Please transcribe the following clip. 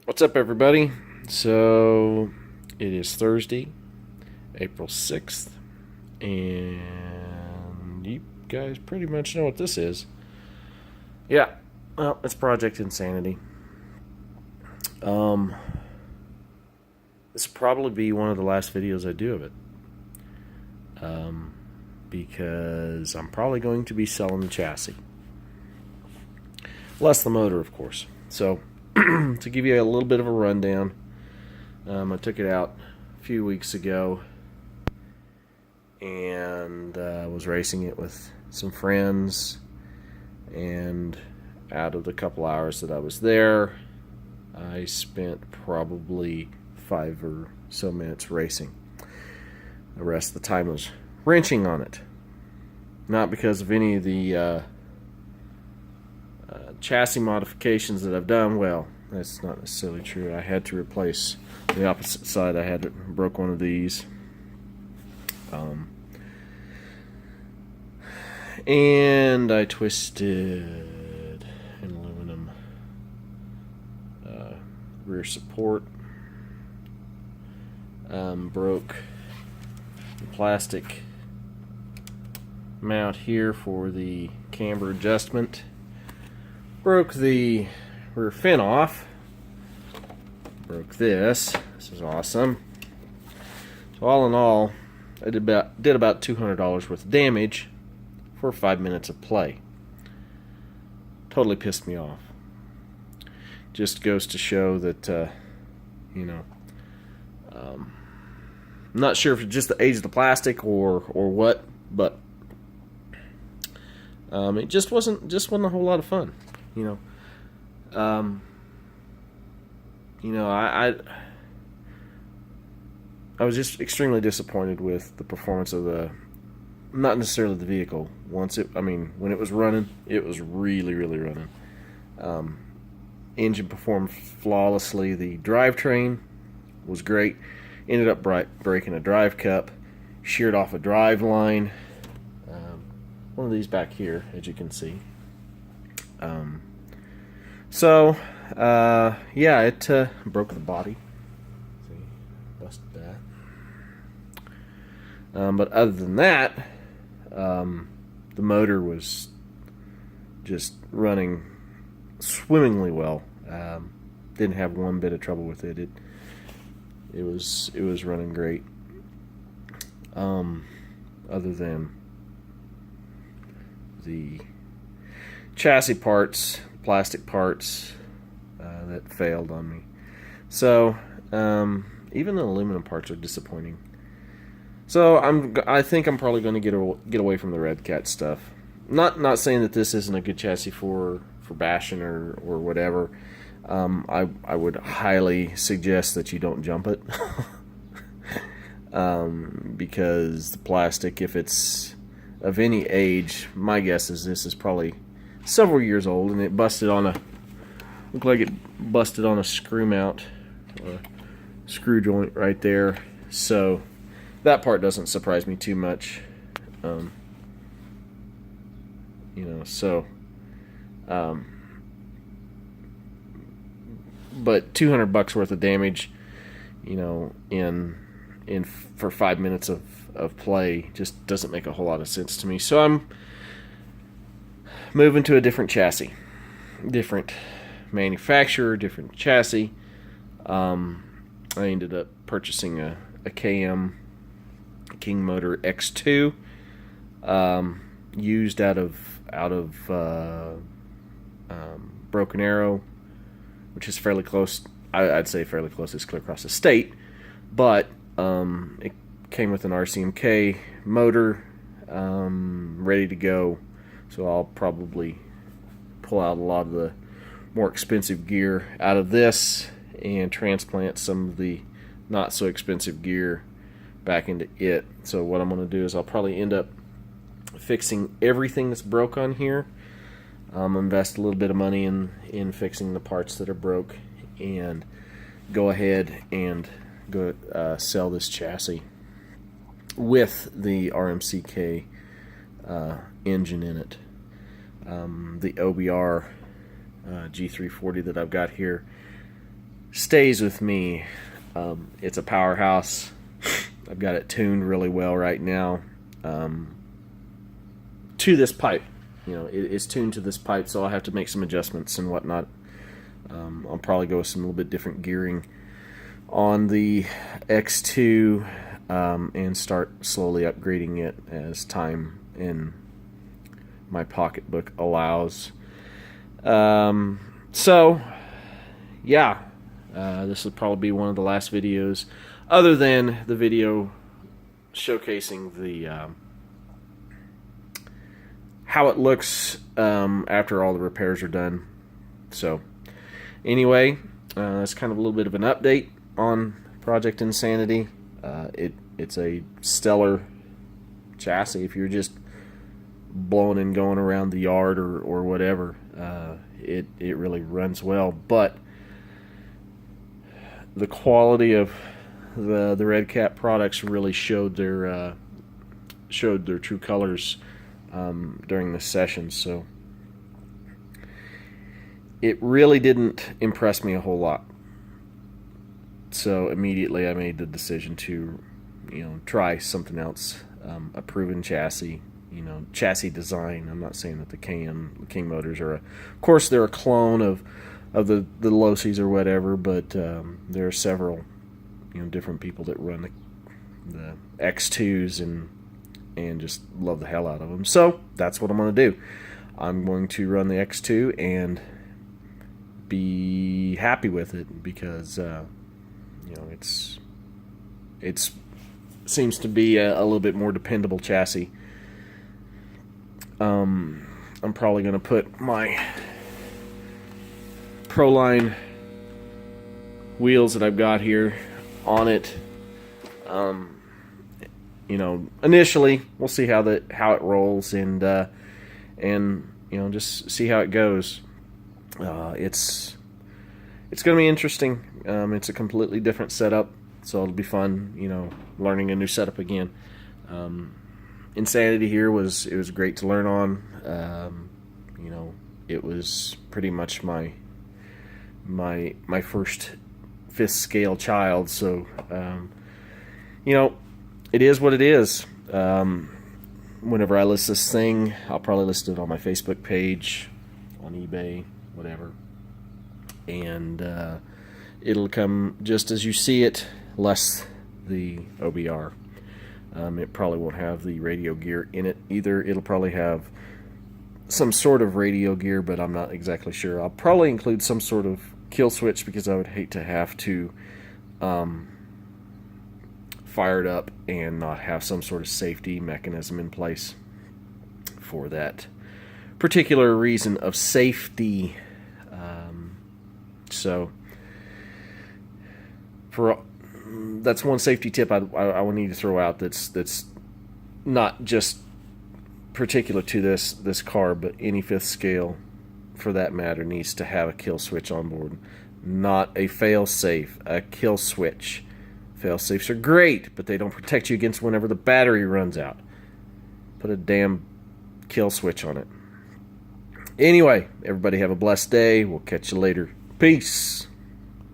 What's up, everybody? So, it is Thursday, April 6th, and you guys pretty much know what this is. Yeah, well, it's Project Insanity. This will probably be one of the last videos I do of it. Because I'm probably going to be selling the chassis. Less the motor, of course. So, to give you a little bit of a rundown, I took it out a few weeks ago and was racing it with some friends, and out of the couple hours that I was there, I spent probably 5 or so minutes racing. The rest of the time was wrenching on it. Not because of any of the chassis modifications that I've done. Well, that's not necessarily true. I had to replace the opposite side. I broke one of these, and I twisted an aluminum rear support. Broke the plastic mount here for the camber adjustment. Broke the rear fin off. Broke this. This is awesome. So all in all, I did about $200 worth of damage for 5 minutes of play. Totally pissed me off. Just goes to show that, I'm not sure if it's just the age of the plastic or what, but it just wasn't a whole lot of fun. I was just extremely disappointed with the performance of not necessarily the vehicle. When it was running, it was really, really running. Engine performed flawlessly. The drivetrain was great. Ended up breaking a drive cup, sheared off a drive line. One of these back here, as you can see. It broke the body. See, busted that. But other than that, the motor was just running swimmingly well. Didn't have one bit of trouble with it. It was running great. Other than the chassis parts, plastic parts that failed on me. So even the aluminum parts are disappointing. So I think I'm probably going to get away from the Red Cat stuff. Not saying that this isn't a good chassis for bashing or whatever. I would highly suggest that you don't jump it. Because the plastic, if it's of any age, my guess is this is probably several years old, and it looked like it busted on a screw mount, or screw joint right there. So that part doesn't surprise me too much. But $200 worth of damage, in for 5 minutes of play just doesn't make a whole lot of sense to me. So I'm moving to a different chassis, different manufacturer, different chassis. I ended up purchasing a KM King Motor X2, used out of Broken Arrow, which is fairly close. I'd say fairly close. It's clear across the state, but it came with an RCMK motor, ready to go. So I'll probably pull out a lot of the more expensive gear out of this and transplant some of the not so expensive gear back into it. So what I'm going to do is I'll probably end up fixing everything that's broke on here. Invest a little bit of money in fixing the parts that are broke, and go ahead and go sell this chassis with the RMCK engine in it. The OBR G340 that I've got here stays with me. It's a powerhouse. I've got it tuned really well right now to this pipe. It's tuned to this pipe, so I'll have to make some adjustments and whatnot. I'll probably go with some little bit different gearing on the X2 and start slowly upgrading it as time in my pocketbook allows. So, yeah, this will probably be one of the last videos, other than the video showcasing the how it looks after all the repairs are done. So, anyway, that's kind of a little bit of an update on Project Insanity. It's a stellar chassis. If you're just blowing and going around the yard or whatever, it really runs well. But the quality of the Red Cat products really showed their true colors during the session. So it really didn't impress me a whole lot. So immediately I made the decision to, try something else, a proven chassis, chassis design. I'm not saying that the King motors are, of course, they're a clone of the Losies or whatever, but there are several, different people that run the X2s and just love the hell out of them. So that's what I'm going to do. I'm going to run the X2 and be happy with it because it's seems to be a little bit more dependable chassis. I'm probably going to put my Proline wheels that I've got here on it. Initially we'll see how it rolls and just see how it goes. It's going to be interesting. It's a completely different setup, so it'll be fun, learning a new setup again. Insanity here was great to learn on. It was pretty much my first fifth scale child, so it is what it is. Whenever I list this thing, I'll probably list it on my Facebook page, on eBay, whatever, and it'll come just as you see it, less the OBR. It probably won't have the radio gear in it either. It'll probably have some sort of radio gear, but I'm not exactly sure. I'll probably include some sort of kill switch because I would hate to have to fire it up and not have some sort of safety mechanism in place for that particular reason of safety. So that's one safety tip I will need to throw out that's not just particular to this car, but any fifth scale for that matter needs to have a kill switch on board. Not a fail safe, a kill switch. Fail safes are great, but they don't protect you against whenever the battery runs out. Put a damn kill switch on it. Anyway, everybody have a blessed day. We'll catch you later. Peace.